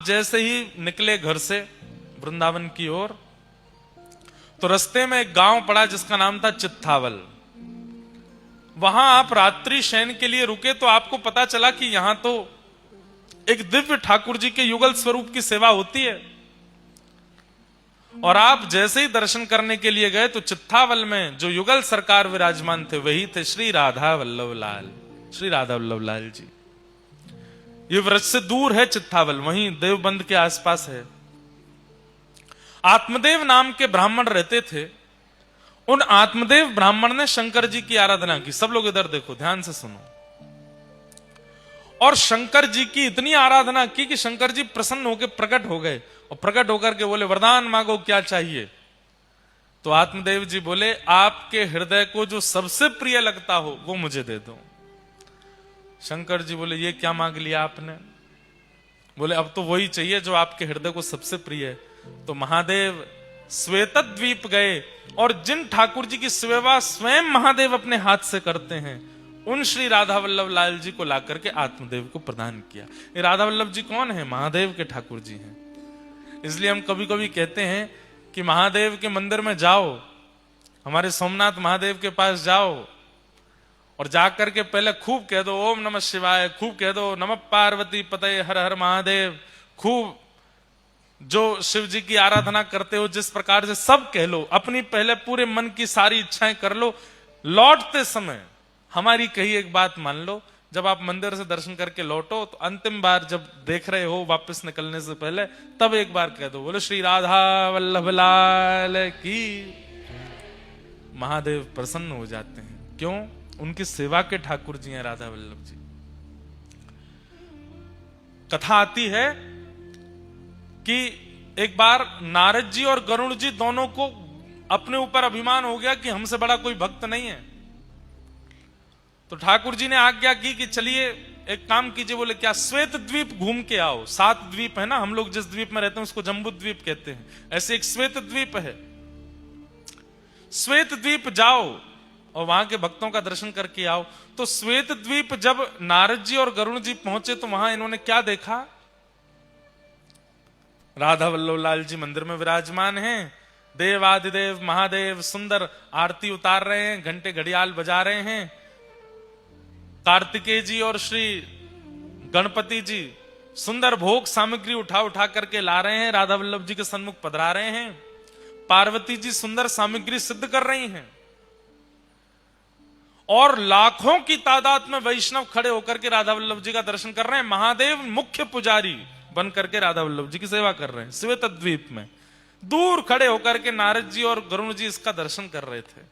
जैसे ही निकले घर से वृंदावन की ओर, तो रास्ते में एक गांव पड़ा जिसका नाम था चित्थावल। वहां आप रात्रि शयन के लिए रुके तो आपको पता चला कि यहां तो एक दिव्य ठाकुर जी के युगल स्वरूप की सेवा होती है। और आप जैसे ही दर्शन करने के लिए गए तो चित्थावल में जो युगल सरकार विराजमान थे वही थे श्री राधा वल्लभ लाल, श्री राधा वल्लभ लाल जी। ये व्रज से दूर है चित्थावल, वहीं देवबंद के आसपास है। आत्मदेव नाम के ब्राह्मण रहते थे। उन आत्मदेव ब्राह्मण ने शंकर जी की आराधना की। सब लोग इधर देखो, ध्यान से सुनो। और शंकर जी की इतनी आराधना की कि शंकर जी प्रसन्न होकर प्रकट हो गए और प्रकट होकर के बोले, वरदान मांगो, क्या चाहिए। तो आत्मदेव जी बोले, आपके हृदय को जो सबसे प्रिय लगता हो वो मुझे दे दो। शंकर जी बोले, ये क्या मांग लिया आपने। बोले, अब तो वही चाहिए जो आपके हृदय को सबसे प्रिय है। तो महादेव श्वेतद्वीप गए और जिन ठाकुर जी की सेवा स्वयं महादेव अपने हाथ से करते हैं, उन श्री राधा वल्लभ लाल जी को लाकर के आत्मदेव को प्रदान किया। ये राधा वल्लभ जी कौन है? महादेव के ठाकुर जी हैं। इसलिए हम कभी कभी कहते हैं कि महादेव के मंदिर में जाओ, हमारे सोमनाथ महादेव के पास जाओ और जाकर के पहले खूब कह दो ओम नमः शिवाय, खूब कह दो नमः पार्वती पतये हर हर महादेव, खूब जो शिव जी की आराधना करते हो जिस प्रकार से सब कह लो, अपनी पहले पूरे मन की सारी इच्छाएं कर लो। लौटते समय हमारी कही एक बात मान लो, जब आप मंदिर से दर्शन करके लौटो तो अंतिम बार जब देख रहे हो वापस निकलने से पहले, तब एक बार कह दो, बोलो श्री राधा वल्लभ लाल की। महादेव प्रसन्न हो जाते हैं। क्यों? उनकी सेवा के ठाकुर जी हैं राधा वल्लभ जी। कथा आती है कि एक बार नारद जी और गरुड़ जी दोनों को अपने ऊपर अभिमान हो गया कि हमसे बड़ा कोई भक्त नहीं है। तो ठाकुर जी ने आज्ञा की कि चलिए एक काम कीजिए। बोले, क्या? श्वेत द्वीप घूम के आओ। 7 द्वीप है ना, हम लोग जिस द्वीप में रहते हैं उसको जम्बू द्वीप कहते हैं, ऐसे एक श्वेत द्वीप है। श्वेत द्वीप जाओ और वहां के भक्तों का दर्शन करके आओ। तो श्वेत द्वीप जब नारद जी और गरुड़ जी पहुंचे तो वहां इन्होंने क्या देखा? राधा वल्लभ लाल जी मंदिर में विराजमान हैं। देवादिदेव महादेव सुंदर आरती उतार रहे हैं, घंटे घड़ियाल बजा रहे हैं। कार्तिकेय जी और श्री गणपति जी सुंदर भोग सामग्री उठा उठा करके ला रहे हैं, राधा वल्लभ जी के सन्मुख पधरा रहे हैं। पार्वती जी सुंदर सामग्री सिद्ध कर रही हैं और लाखों की तादाद में वैष्णव खड़े होकर के राधा वल्लभ जी का दर्शन कर रहे हैं। महादेव मुख्य पुजारी बन करके राधा वल्लभ जी की सेवा कर रहे हैं। श्वेत द्वीप में दूर खड़े होकर के नारद जी और गरुड़ जी इसका दर्शन कर रहे थे।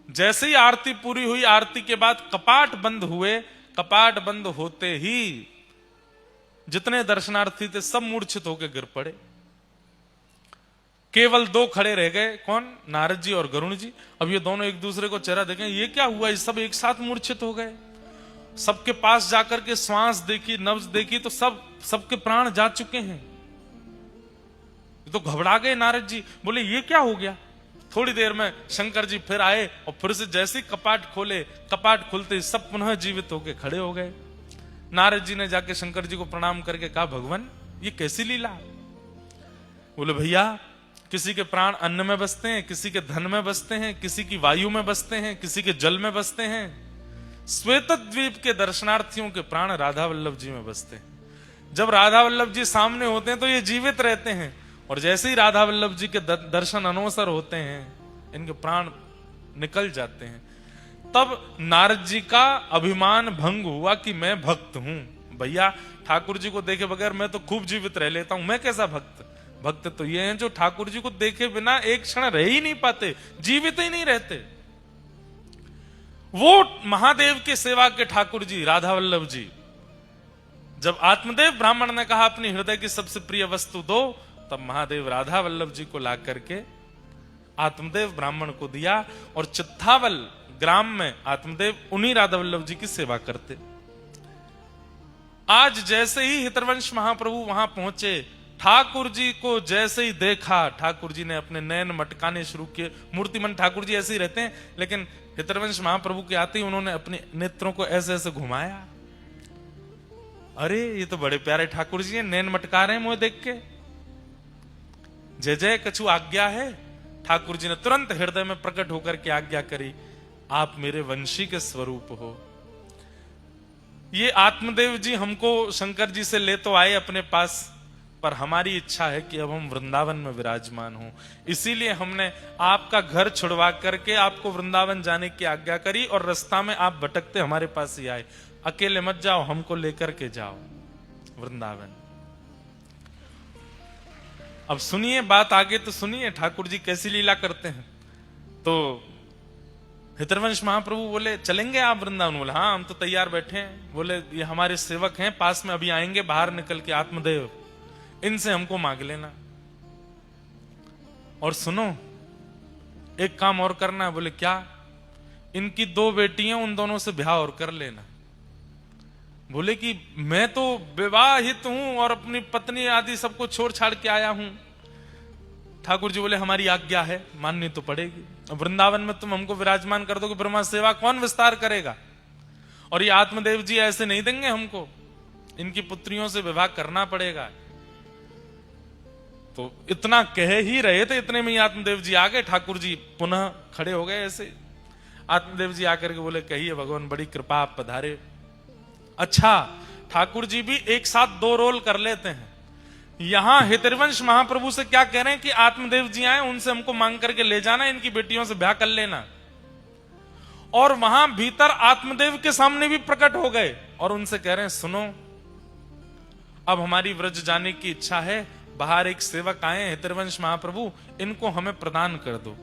जैसे ही आरती पूरी हुई, आरती के बाद कपाट बंद हुए। कपाट बंद होते ही जितने दर्शनार्थी थे सब मूर्छित होकर गिर पड़े। केवल 2 खड़े रह गए। कौन? नारद जी और गरुड़ जी। अब ये दोनों एक दूसरे को चेहरा देखें, ये क्या हुआ? ये सब एक साथ मूर्छित हो गए। सबके पास जाकर के श्वास देखी, नब्ज देखी तो सबके प्राण जा चुके हैं। तो घबरा गए नारद जी। बोले, ये क्या हो गया? थोड़ी देर में शंकर जी फिर आए और फिर से जैसे ही कपाट खोले, कपाट खुलते ही सब पुनः जीवित होकर खड़े हो गए। नारद जी ने जाके शंकर जी को प्रणाम करके कहा, भगवान ये कैसी लीला? बोले, भैया किसी के प्राण अन्न में बसते हैं, किसी के धन में बसते हैं, किसी की वायु में बसते हैं, किसी के जल में बसते हैं। श्वेत द्वीप के दर्शनार्थियों के प्राण राधा वल्लभ जी में बसते हैं। जब राधा वल्लभ जी सामने होते हैं तो ये जीवित रहते हैं, और जैसे ही राधा वल्लभ जी के दर्शन अनवसर होते हैं इनके प्राण निकल जाते हैं। तब नारद जी का अभिमान भंग हुआ कि मैं भक्त हूं। भैया ठाकुर जी को देखे बगैर मैं तो खूब जीवित रह लेता हूं, मैं कैसा भक्त? भक्त तो ये हैं जो ठाकुर जी को देखे बिना एक क्षण रह ही नहीं पाते, जीवित ही नहीं रहते। वो महादेव के सेवा के ठाकुर जी राधा वल्लभ जी। जब आत्मदेव ब्राह्मण ने कहा अपनी हृदय की सबसे प्रिय वस्तु दो, तब महादेव राधा वल्लभ जी को ला करके आत्मदेव ब्राह्मण को दिया। और चित्थावल ग्राम में आत्मदेव उन्हीं राधा वल्लभ जी की सेवा करते। आज जैसे ही हितरवंश महाप्रभु वहां पहुंचे, ठाकुर जी को जैसे ही देखा, ठाकुर जी ने अपने नयन मटकाने शुरू किए। मूर्तिमंत ठाकुर जी ऐसे ही रहते हैं, लेकिन हितरवंश महाप्रभु के आते ही उन्होंने अपने नेत्रों को ऐसे ऐसे घुमाया अरे ये तो बड़े प्यारे ठाकुर जी हैं, नैन मटका रहे हैं मुझे देख के। जय जय कछु आज्ञा है। ठाकुर जी ने तुरंत हृदय में प्रकट होकर के आज्ञा करी, आप मेरे वंशी के स्वरूप हो। ये आत्मदेव जी हमको शंकर जी से ले तो आए अपने पास, पर हमारी इच्छा है कि अब हम वृंदावन में विराजमान हों। इसीलिए हमने आपका घर छुड़वा करके आपको वृंदावन जाने की आज्ञा करी, और रास्ता में आप भटकते हमारे पास ही आए। अकेले मत जाओ, हमको लेकर के जाओ वृंदावन। अब सुनिए बात आगे, तो सुनिए ठाकुर जी कैसी लीला करते हैं। तो हितरवंश महाप्रभु बोले चलेंगे आप वृंदावन? बोले हाँ हम तो तैयार बैठे हैं। बोले ये हमारे सेवक हैं पास में, अभी आएंगे बाहर निकल के, आत्मदेव, इनसे हमको मांग लेना। और सुनो एक काम और करना है। बोले क्या? इनकी 2 बेटियां, उन दोनों से ब्याह और कर लेना। बोले कि मैं तो विवाहित हूं और अपनी पत्नी आदि सबको छोड़ छाड़ के आया हूं। ठाकुर जी बोले हमारी आज्ञा है, माननी तो पड़ेगी। वृंदावन में तुम हमको विराजमान कर दो कि ब्रह्मा सेवा कौन विस्तार करेगा? और ये आत्मदेव जी ऐसे नहीं देंगे हमको, इनकी पुत्रियों से विवाह करना पड़ेगा। तो इतना कह ही रहे थे, इतने में ही आत्मदेव जी आ गए। ठाकुर जी पुनः खड़े हो गए ऐसे। आत्मदेव जी आकर के बोले कहिए भगवान, बड़ी कृपा आप पधारे। अच्छा, ठाकुर जी भी एक साथ 2 रोल कर लेते हैं। यहां हितरवंश महाप्रभु से क्या कह रहे हैं कि आत्मदेव जी आए, उनसे हमको मांग करके ले जाना, इनकी बेटियों से ब्याह कर लेना। और वहां भीतर आत्मदेव के सामने भी प्रकट हो गए और उनसे कह रहे हैं सुनो, अब हमारी व्रज जाने की इच्छा है, बाहर एक सेवक आए हितरवंश महाप्रभु, इनको हमें प्रदान कर दो।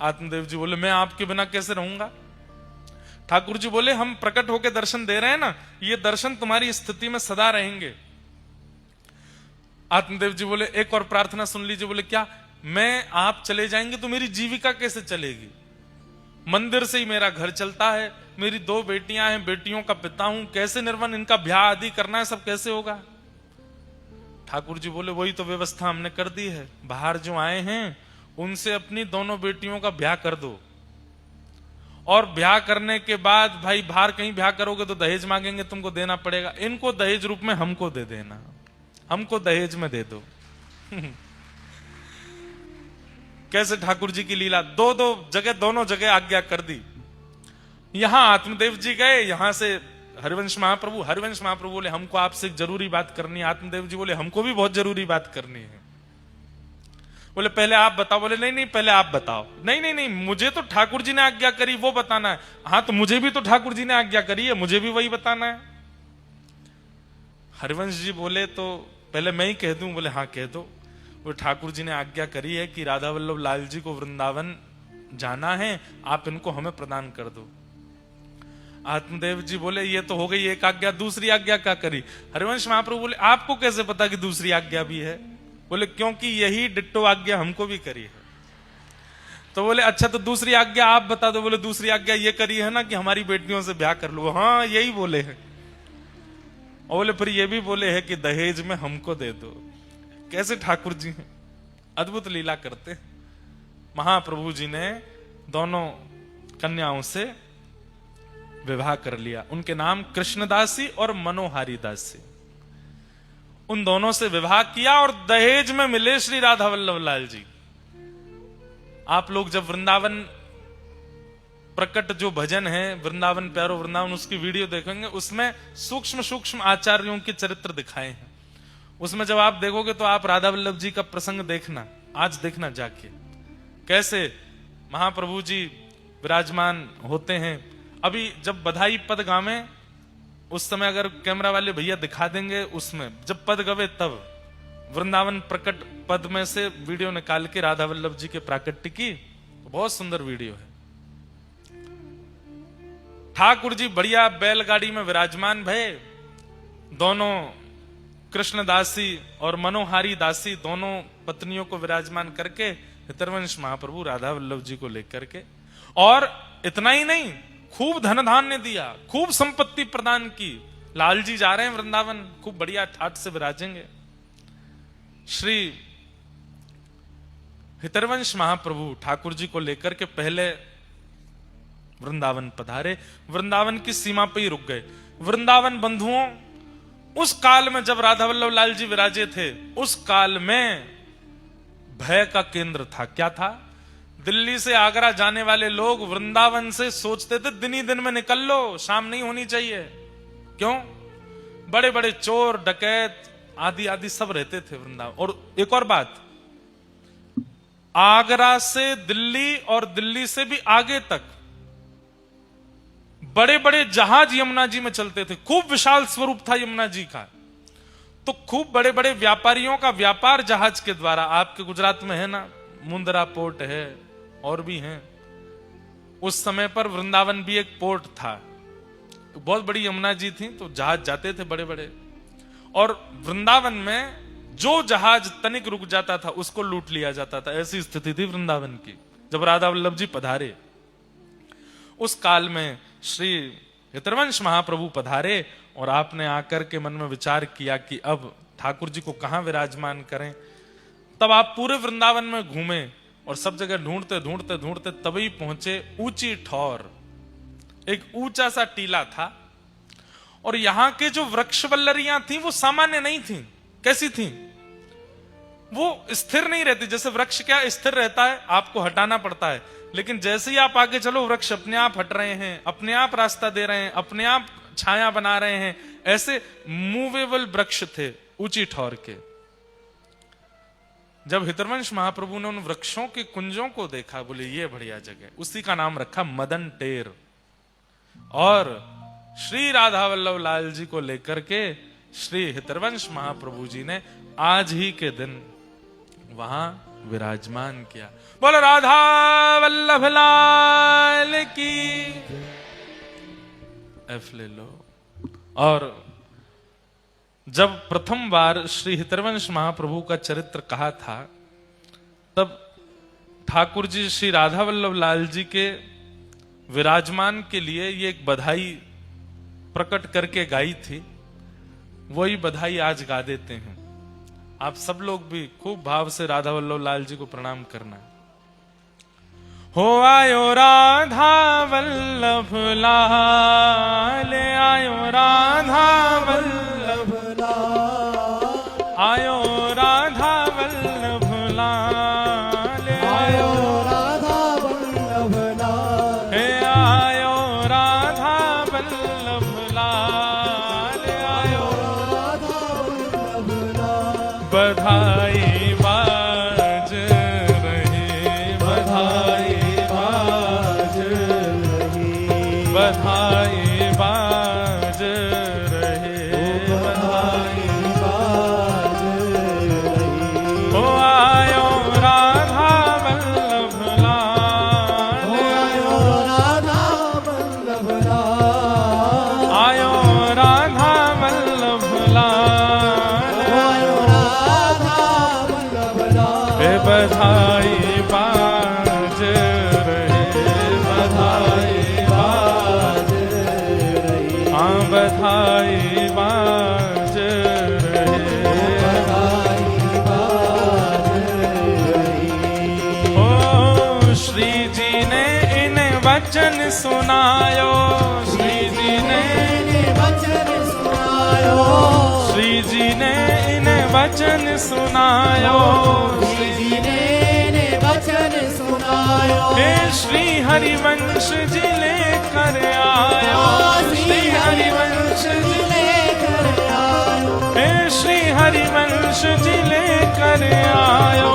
आत्मदेव जी बोले मैं आपके बिना कैसे रहूंगा? ठाकुर जी बोले हम प्रकट होकर दर्शन दे रहे हैं ना, ये दर्शन तुम्हारी स्थिति में सदा रहेंगे। आत्मदेव जी बोले एक और प्रार्थना सुन लीजिए। बोले क्या? मैं आप चले जाएंगे तो मेरी जीविका कैसे चलेगी? मंदिर से ही मेरा घर चलता है, मेरी 2 बेटियां हैं, बेटियों का पिता हूं, कैसे निर्वन, इनका ब्याह आदि करना है, सब कैसे होगा? ठाकुर जी बोले वही तो व्यवस्था हमने कर दी है, बाहर जो आए हैं उनसे अपनी दोनों बेटियों का ब्याह कर दो, और ब्याह करने के बाद भाई बाहर कहीं ब्याह करोगे तो दहेज मांगेंगे, तुमको देना पड़ेगा, इनको दहेज रूप में हमको दे देना, हमको दहेज में दे दो। कैसे ठाकुर जी की लीला, 2 जगह, दोनों जगह आज्ञा कर दी। यहां आत्मदेव जी गए, यहां से हरिवंश महाप्रभु बोले हमको आपसे एक जरूरी बात करनी है। आत्मदेव जी बोले हमको भी बहुत जरूरी बात करनी है। बोले पहले आप बताओ। बोले नहीं पहले आप बताओ। नहीं मुझे तो ठाकुर जी ने आज्ञा करी वो बताना है। हाँ तो मुझे भी तो ठाकुर जी ने आज्ञा करी है, मुझे भी वही बताना है। हरिवंश जी बोले तो पहले मैं ही कह दूं? बोले हाँ कह दो। वो ठाकुर जी ने आज्ञा करी है कि राधा वल्लभ लाल जी को वृंदावन जाना है, आप इनको हमें प्रदान कर दो। आत्मदेव जी बोले ये तो हो गई एक आज्ञा, दूसरी आज्ञा क्या करी? हरिवंश महाप्रभु बोले आपको कैसे पता कि दूसरी आज्ञा भी है? बोले क्योंकि यही डिट्टो आज्ञा हमको भी करी है। तो बोले अच्छा तो दूसरी आज्ञा आप बता दो। बोले दूसरी आज्ञा ये करी है ना कि हमारी बेटियों से ब्याह कर लो। हाँ यही बोले हैं। और बोले फिर ये भी बोले हैं कि दहेज में हमको दे दो। कैसे ठाकुर जी हैं, अद्भुत लीला करते। महाप्रभु जी ने दोनों कन्याओं से विवाह कर लिया। उनके नाम कृष्णदासी और मनोहारी दासी, उन दोनों से विवाह किया और दहेज में मिले श्री राधा वल्लभ लाल जी। आप लोग जब वृंदावन प्रकट जो भजन है वृंदावन प्यारो वृंदावन, उसकी वीडियो देखेंगे, उसमें सूक्ष्म सूक्ष्म आचार्यों के चरित्र दिखाए हैं। उसमें जब आप देखोगे तो आप राधा वल्लभ जी का प्रसंग देखना, आज देखना जाके, कैसे महाप्रभु जी विराजमान होते हैं। अभी जब बधाई पद गावे उस समय अगर कैमरा वाले भैया दिखा देंगे, उसमें जब पद गवे तब वृंदावन प्रकट पद में से वीडियो निकाल के राधा वल्लभ जी के प्राकट्य की, बहुत सुंदर वीडियो है। ठाकुर जी बढ़िया बैलगाड़ी में विराजमान भये, दोनों कृष्णदासी और मनोहारी दासी दोनों पत्नियों को विराजमान करके हितरवंश महाप्रभु राधा वल्लभ जी को लेकर के, और इतना ही नहीं खूब धन धान्य दिया, खूब संपत्ति प्रदान की। लाल जी जा रहे हैं वृंदावन, खूब बढ़िया ठाट से विराजेंगे। श्री हितरवंश महाप्रभु ठाकुर जी को लेकर के पहले वृंदावन पधारे, वृंदावन की सीमा पे ही रुक गए। वृंदावन बंधुओं उस काल में जब राधा वल्लभ लाल जी विराजे थे, उस काल में भय का केंद्र था। क्या था? दिल्ली से आगरा जाने वाले लोग वृंदावन से सोचते थे दिन ही दिन में निकल लो, शाम नहीं होनी चाहिए। क्यों? बड़े बड़े चोर डकैत आदि आदि सब रहते थे वृंदावन। और एक और बात, आगरा से दिल्ली और दिल्ली से भी आगे तक बड़े बड़े जहाज यमुना जी में चलते थे। खूब विशाल स्वरूप था यमुना जी का। तो खूब बड़े बड़े व्यापारियों का व्यापार जहाज के द्वारा, आपके गुजरात में है ना, मुंद्रा पोर्ट है और भी हैं। उस समय पर वृंदावन भी एक पोर्ट था। तो बहुत बड़ी यमुना जी थी, तो जहाज जाते थे बड़े बड़े। और वृंदावन में जो जहाज तनिक रुक जाता था उसको लूट लिया जाता था। ऐसी स्थिति थी वृंदावन की जब राधा वल्लभ जी पधारे। उस काल में श्री हितरवंश महाप्रभु पधारे और आपने आकर के मन में विचार किया कि अब ठाकुर जी को कहां विराजमान करें। तब आप पूरे वृंदावन में घूमे और सब जगह ढूंढते ढूंढते ढूंढते तभी पहुंचे ऊंची ठौर। एक ऊंचा सा टीला था और यहां के जो वृक्ष वल्लरियां थी वो सामान्य नहीं थी। कैसी थी? वो स्थिर नहीं रहती। जैसे वृक्ष क्या स्थिर रहता है, आपको हटाना पड़ता है, लेकिन जैसे ही आप आगे चलो वृक्ष अपने आप हट रहे हैं, अपने आप रास्ता दे रहे हैं, अपने आप छाया बना रहे हैं। ऐसे मूवेबल वृक्ष थे ऊंची ठौर के। जब हितरवंश महाप्रभु ने उन वृक्षों के कुंजों को देखा, बोले ये बढ़िया जगह, उसी का नाम रखा मदन टेर। और श्री राधा वल्लभ लाल जी को लेकर के श्री हितरवंश महाप्रभु जी ने आज ही के दिन वहां विराजमान किया। बोलो राधा वल्लभ लाल की। एफ ले लो। और जब प्रथम बार श्री हितरवंश महाप्रभु का चरित्र कहा था, तब ठाकुर जी श्री राधा वल्लभ लाल जी के विराजमान के लिए ये एक बधाई प्रकट करके गाई थी। वही बधाई आज गा देते हैं। आप सब लोग भी खूब भाव से राधा वल्लभ लाल जी को प्रणाम करना। हो आयो राधा वल्लभ लाल, आयो राधा वल्लभ लाल, आयो राधा वल्लभ लाल, आयो राधा वल्लभ लाल, हे आयो राधा वल्लभ लाल, आयो राधा वल्लभ लाल। बधाई बाज रही, बधाई बाज रही, बधाई बाज रहे, बधाई बाज रही। हो आयो राधा वल्लभ लाल, हो आयो राधा वल्लभ लाल, आयो राधा वल्लभ लाल, आयो राधा वल्लभ लाल। हे बधाई बाज रहे, बधाई बाज रही, हाँ बधाई बाज रहे, बधाई बाज रही। ओ श्री जी ने इन वचन सुनायो, श्री जी ने इन वचन सुनायो, श्री जी ने इन वचन सुनायो, श्री जी ने इन वचन सुनायो। हे श्री हरिवंश जी लेकर आयो, श्री हरिवंश जी लेकर आयो, हे श्री हरिवंश जी लेकर आयो,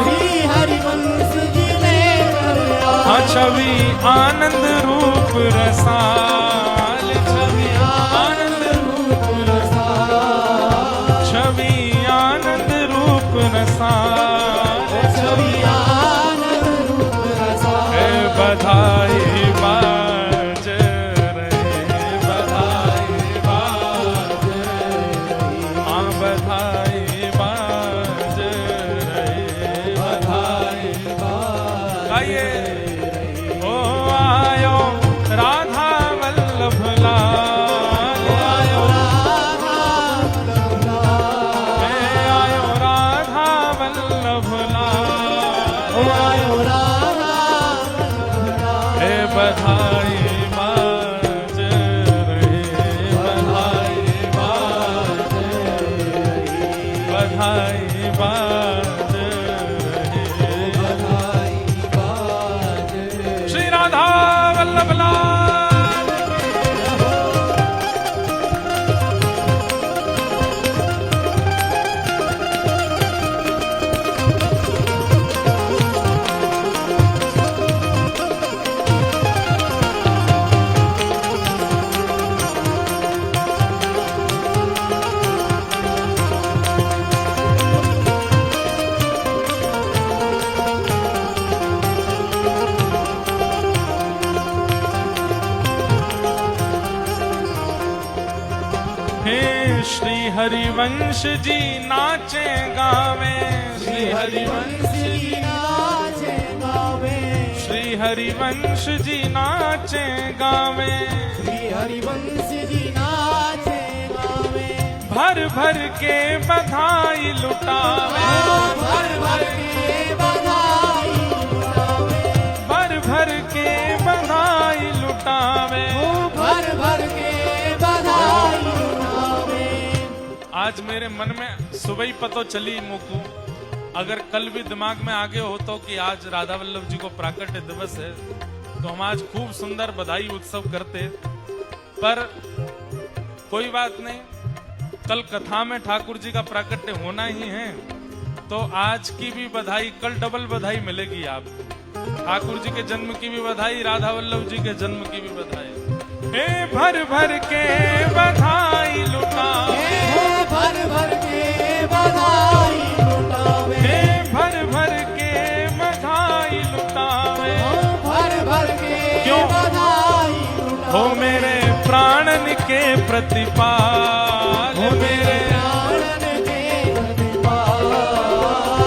श्री हरिवंश जी लेकर आयो। छवि आनंद रूप रसाल, छवि आनंद रूप रसाल, छवि आनंद रूप रसाल, छवि आनंद रूप रसाल। हे बधाई बाज रहे, बधाई बाज रही, हाँ बधाई बाज रहे, बधाई बाज। आइए ओ आयो राधा वल्लभ लाल, आयो राधा वल्लभ लाल, हे आयो राधा वल्लभ लाल, आयो राधा वल्लभ लाल। हे बधाई बाज रहे, बधाई बाज बधाई बाज रहे, बधाई बाज रहे। श्री राधा वल्लभ लाल। श्री हरिवंश जी नाचे गावे, श्री हरिवंश जी नाचे गावे, श्री हरिवंश जी नाचे गावे, श्री हरिवंश जी नाचे गावे। भर भर के बधाई लुटावे, भर भर के बधाई लुटावे, भर भर के बधाई लुटावे। भर भर के बधाई लुटावे। आज मेरे मन में सुबह ही पतो चली मुकू, अगर कल भी दिमाग में आगे हो तो कि आज राधा वल्लभ जी को प्राकट्य दिवस है, तो हम आज खूब सुंदर बधाई उत्सव करते। पर कोई बात नहीं, कल कथा में ठाकुर जी का प्राकट्य होना ही है, तो आज की भी बधाई, कल डबल बधाई मिलेगी आपको। ठाकुर जी के जन्म की भी बधाई, राधा वल्लभ जी के जन्म की भी बधाई। हे भर भर के बधाई लुटावे, भर भर के बधाई लुटावे, हे भर भर के बधाई लुटावे। भर भर के क्यों? बधाई लुटावे। हो मेरे प्राणन के प्रतिपाल, मेरे प्राणन के प्रतिपाल,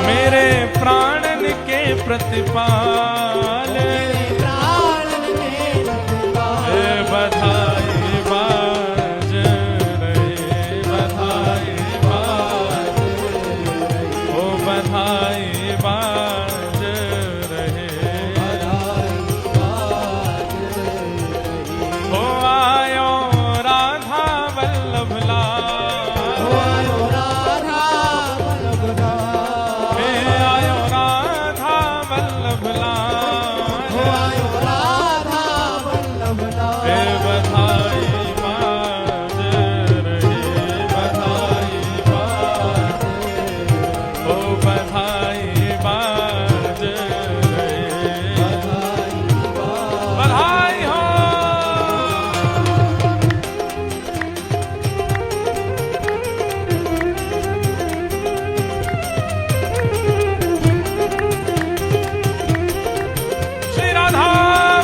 मेरे प्राणन के प्रतिपाल। मेरे प्राणन के प्रतिपाल। हे बधाई बाज रहे, बधाई बाज रहे, ओ बधाई बाज रहे, हो आयो राधा वल्लभ लाल, हे आयो राधा वल्लभ लाल, हे बधाई बाज रहे, बधाई बाज रहे, ओ बधाई बाज रहे, बधाई हो। श्री राधा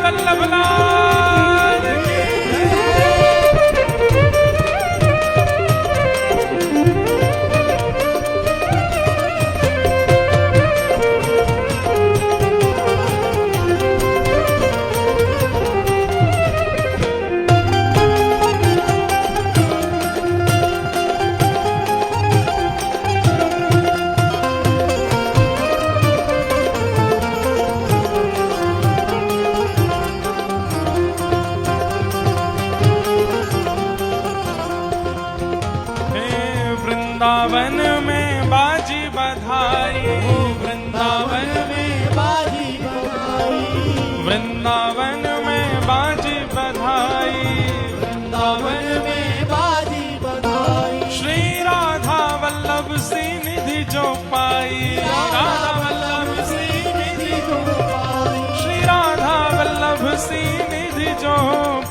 वल्लभ लाल की। हे वृंदावन में बाजी बधाई, वृंदावन में बाजी बधाई, वृंदावन में बाजी बधाई, वृंदावन में बाजी बधाई। श्री राधा वल्लभ सी निधि जो पाई, राधा वल्लभ सी निधि जो पाई, श्री राधा वल्लभ सी निधि जो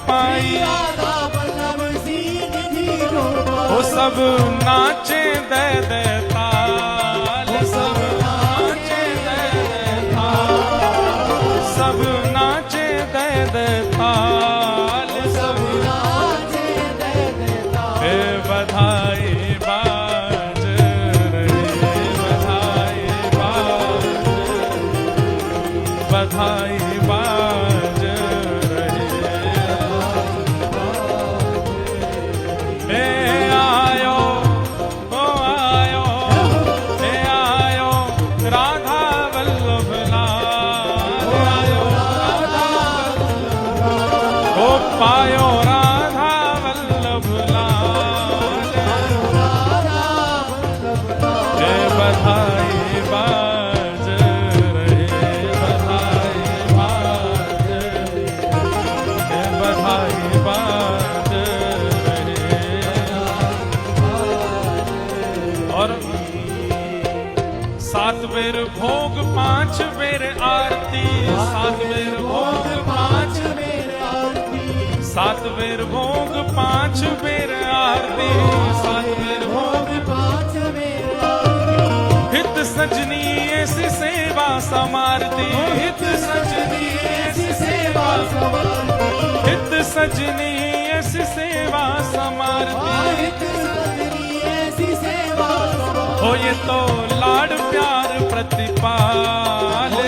पाई। राधा वल्लभ सी निधि जो वो सब नाचे दे दे ताल, सब नाचे दे दे ताल, सब नाचे दे दे ताल, सब नाचे दे देता। हे बधाई बाज रहे, बधाई बाज रहे, बधाई बाज रहे। हे आयो, ओ आयो सात बेर भोग पांच बेर आरती, सात बेर भोग पांच बेर आरती, सात बेर भोग पांच बेर आरती, सात बेर भोग पांच बेर आरती, हित सजनी ऐसी सेवा समारती, हित सजनी ऐसी सेवा समारती, हित सजनी ऐसी सेवा समारती, हित सजनी ऐसी सेवा समारती, हो ये तो लाड प्यार प्रतिपाल,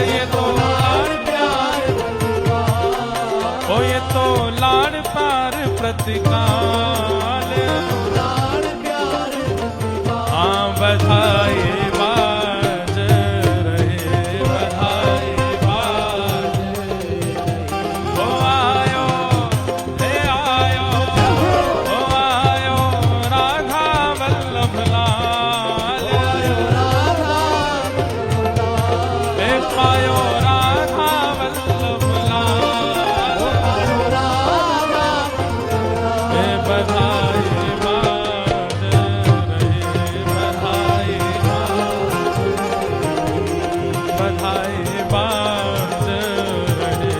ये तो लाड प्यार प्रतिपाल, हो ये तो लाड प्यार प्रतिकाल, लाड प्यार प्रतिपाल, हाँ बधाई बाज रहे, बधाई बाज हो आयो, हे आयो, हो आयो राधा वल्लभ लाल, हे पायो राधा वल्लभ लाल, हे बधाई बाज रहे, बधाई बाज रहे।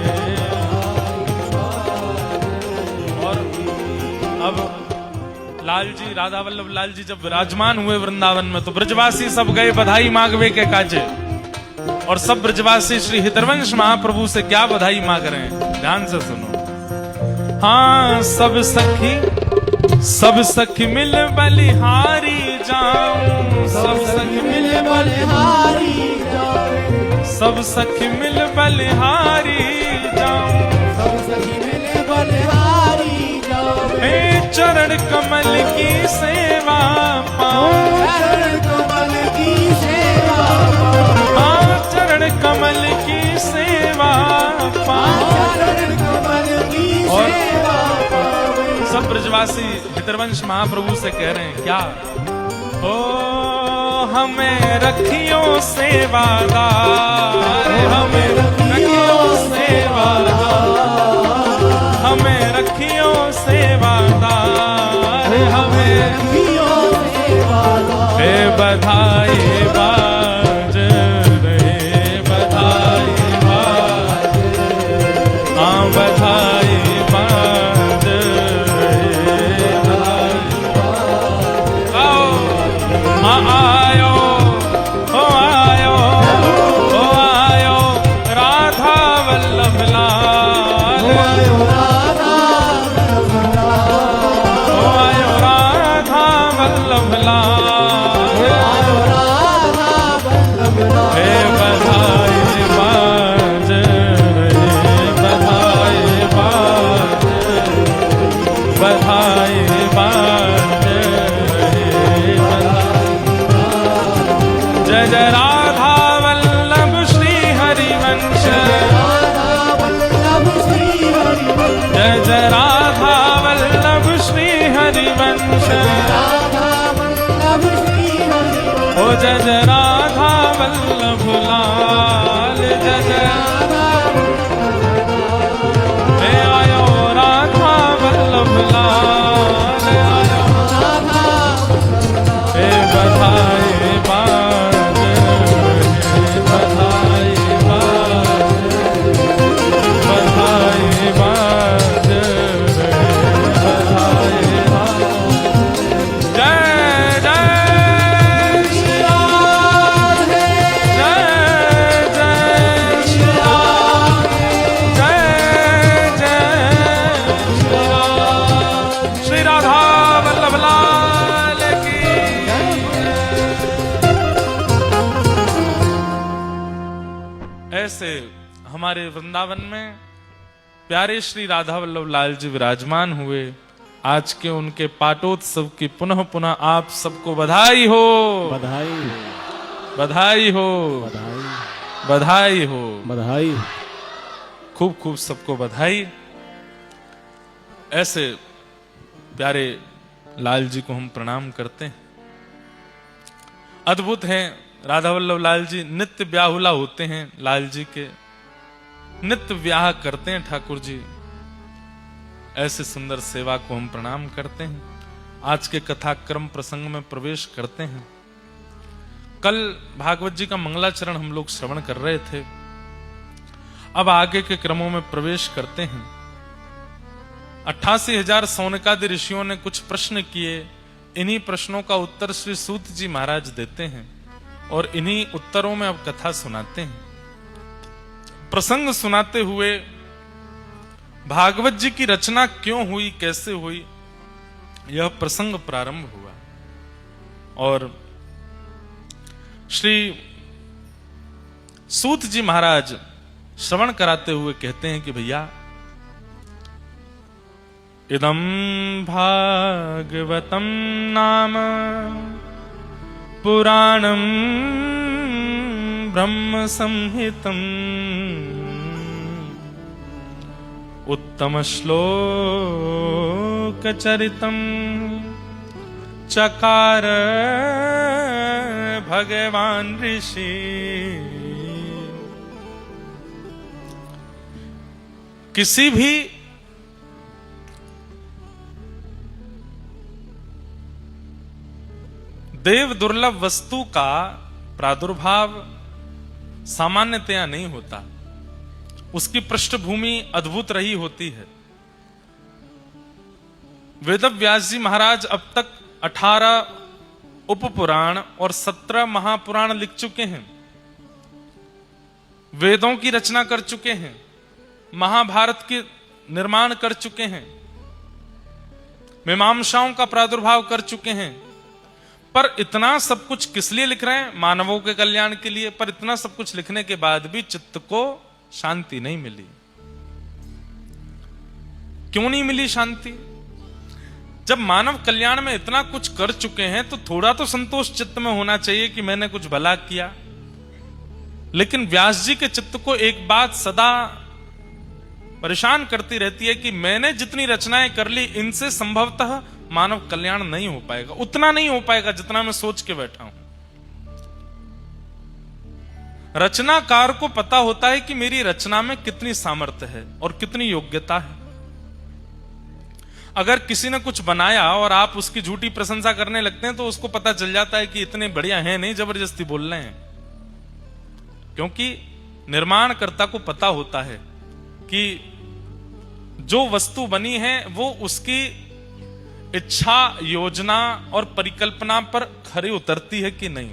और अब लाल जी, राधा वल्लभ लाल जी जब विराजमान हुए वृंदावन में, तो ब्रजवासी सब गए बधाई मांगवे के काजे, और सब ब्रजवासी श्री हितवंश महाप्रभु से क्या बधाई मांग रहे हैं, ध्यान से सुनो। हाँ सब सखी मिल बलिहारी जाऊं, सब सखी मिल बलिहारी जाऊं, सब सखी मिल बलिहारी जाऊं, सब सखी मिल बलिहारी जाऊं, हे चरण कमल की सेवा पाऊं, चरण कमल की सेवा पाऊं, हाँ चरण कमल की सेवा पाऊं। चरण कमल की और सेवा पाऊं, सब ब्रजवासी हितवंश महाप्रभु से कह रहे हैं क्या, ओ हमें रखियो सेवादार, हमें रखियो सेवादार, हमें रखियो सेवादार, हमें रखियो सेवादार, हे बधाई बाज रहे, बधाई बाज, हाँ बधाई बाज रहे, बधाई आओ, हाँ आयो, हो आयो, हो आयो राधा वल्लभ लाल, हो आयो राधा वल्लभ लाल, हो आयो राधा वल्लभ लाल, आयो राधा वल्लभ लाल, हे बधाई बाज रहे, बधाई बाज, बधाई बाज रहे, जय जय राधा वल्लभ श्री हरिवंश, राधा वल्लभ श्री हरिवंश, जय जय राधा वल्लभ श्री हरिवंश, राधा वल्लभ श्री हरिवंश, ओ जय जय राधा वल्लभ लाल, जय जय हे आयो राधा वल्लभ लाल, आयो राधा हे बधाई बाज रहे, बधाई बाज, बधाई बाज रहे, बधाई बाज, जय जय श्री राधे, जय जय श्री राधे, जय जय श्री राधे, श्री राधा वल्लभ लाल की। ऐसे हमारे वृंदावन में प्यारे श्री राधा वल्लभ लाल जी विराजमान हुए। आज के उनके पाटोत्सव की पुनः पुनः आप सबको बधाई हो, बधाई बधाई हो, बधाई बधाई हो, बधाई। खूब खूब सबको बधाई। ऐसे प्यारे लाल जी को हम प्रणाम करते हैं। अद्भुत हैं राधा वल्लभ लाल जी, नित्य ब्याहुला होते हैं लाल जी के, नित्य ब्याह करते हैं ठाकुर जी। ऐसे सुंदर सेवा को हम प्रणाम करते हैं। आज के कथाक्रम प्रसंग में प्रवेश करते हैं। कल भागवत जी का मंगलाचरण हम लोग श्रवण कर रहे थे। अब आगे के क्रमों में प्रवेश करते हैं। 88,000 सौनकादि ऋषियों ने कुछ प्रश्न किए। इन्हीं प्रश्नों का उत्तर श्री सूत जी महाराज देते हैं और इन्हीं उत्तरों में अब कथा सुनाते हैं। प्रसंग सुनाते हुए भागवत जी की रचना क्यों हुई, कैसे हुई, यह प्रसंग प्रारंभ हुआ। और श्री सूत जी महाराज श्रवण कराते हुए कहते हैं कि भैया, इदं भागवतं नाम पुराणं ब्रह्म संहितम् उत्तम श्लोक चरितम् चकार भगवान ऋषि। किसी भी देव दुर्लभ वस्तु का प्रादुर्भाव सामान्यतया नहीं होता, उसकी पृष्ठभूमि अद्भुत रही होती है। वेदव्यास जी महाराज अब तक 18 उपपुराण और 17 महापुराण लिख चुके हैं, वेदों की रचना कर चुके हैं, महाभारत के निर्माण कर चुके हैं, मीमांसाओं का प्रादुर्भाव कर चुके हैं। पर इतना सब कुछ किस लिए लिख रहे हैं? मानवों के कल्याण के लिए। पर इतना सब कुछ लिखने के बाद भी चित्त को शांति नहीं मिली। क्यों नहीं मिली शांति? जब मानव कल्याण में इतना कुछ कर चुके हैं तो थोड़ा तो संतोष चित्त में होना चाहिए कि मैंने कुछ भला किया। लेकिन व्यास जी के चित्त को एक बात सदा परेशान करती रहती है कि मैंने जितनी रचनाएं कर ली, इनसे संभवतः मानव कल्याण नहीं हो पाएगा, उतना नहीं हो पाएगा जितना मैं सोच के बैठा हूं। रचनाकार को पता होता है कि मेरी रचना में कितनी सामर्थ्य है और कितनी योग्यता है। अगर किसी ने कुछ बनाया और आप उसकी झूठी प्रशंसा करने लगते हैं तो उसको पता चल जाता है कि इतने बढ़िया हैं नहीं, जबरदस्ती बोल रहे हैं। क्योंकि निर्माणकर्ता को पता होता है कि जो वस्तु बनी है वो उसकी इच्छा, योजना और परिकल्पना पर खरी उतरती है कि नहीं।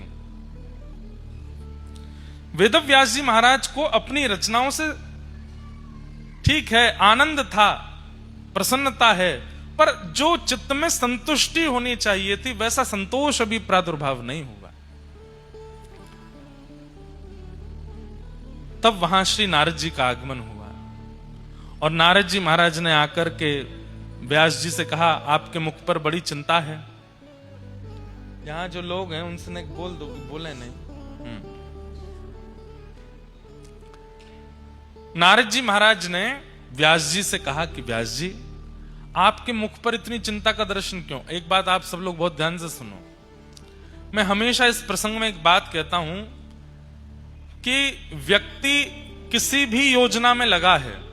वेदव्यास जी महाराज को अपनी रचनाओं से ठीक है आनंद था, प्रसन्नता है, पर जो चित्त में संतुष्टि होनी चाहिए थी वैसा संतोष अभी प्रादुर्भाव नहीं हुआ। तब वहां श्री नारद जी का आगमन हुआ और नारद जी महाराज ने आकर के व्यास जी से कहा, आपके मुख पर बड़ी चिंता है। यहां जो लोग हैं उनसे ने बोल दो, बोले नहीं। नारद जी महाराज ने व्यास जी से कहा कि व्यास जी, आपके मुख पर इतनी चिंता का दर्शन क्यों? एक बात आप सब लोग बहुत ध्यान से सुनो। मैं हमेशा इस प्रसंग में एक बात कहता हूं कि व्यक्ति किसी भी योजना में लगा है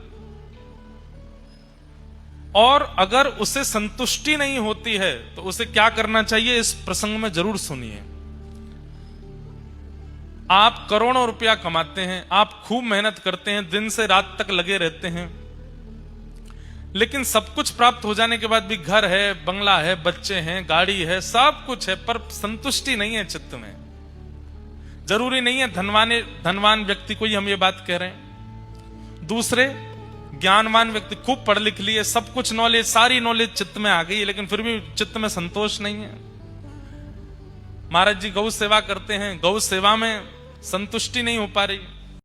और अगर उसे संतुष्टि नहीं होती है तो उसे क्या करना चाहिए, इस प्रसंग में जरूर सुनिए। आप करोड़ों रुपया कमाते हैं, आप खूब मेहनत करते हैं, दिन से रात तक लगे रहते हैं, लेकिन सब कुछ प्राप्त हो जाने के बाद भी घर है, बंगला है, बच्चे हैं, गाड़ी है, सब कुछ है, पर संतुष्टि नहीं है चित्त में। जरूरी नहीं है धनवान व्यक्ति को ही हम ये बात कह रहे हैं। दूसरे ज्ञानवान व्यक्ति खूब पढ़ लिख लिए, सब कुछ नॉलेज, सारी नॉलेज चित्त में आ गई, लेकिन फिर भी चित्त में संतोष नहीं है। महाराज जी गौ सेवा करते हैं, गौ सेवा में संतुष्टि नहीं हो पा रही।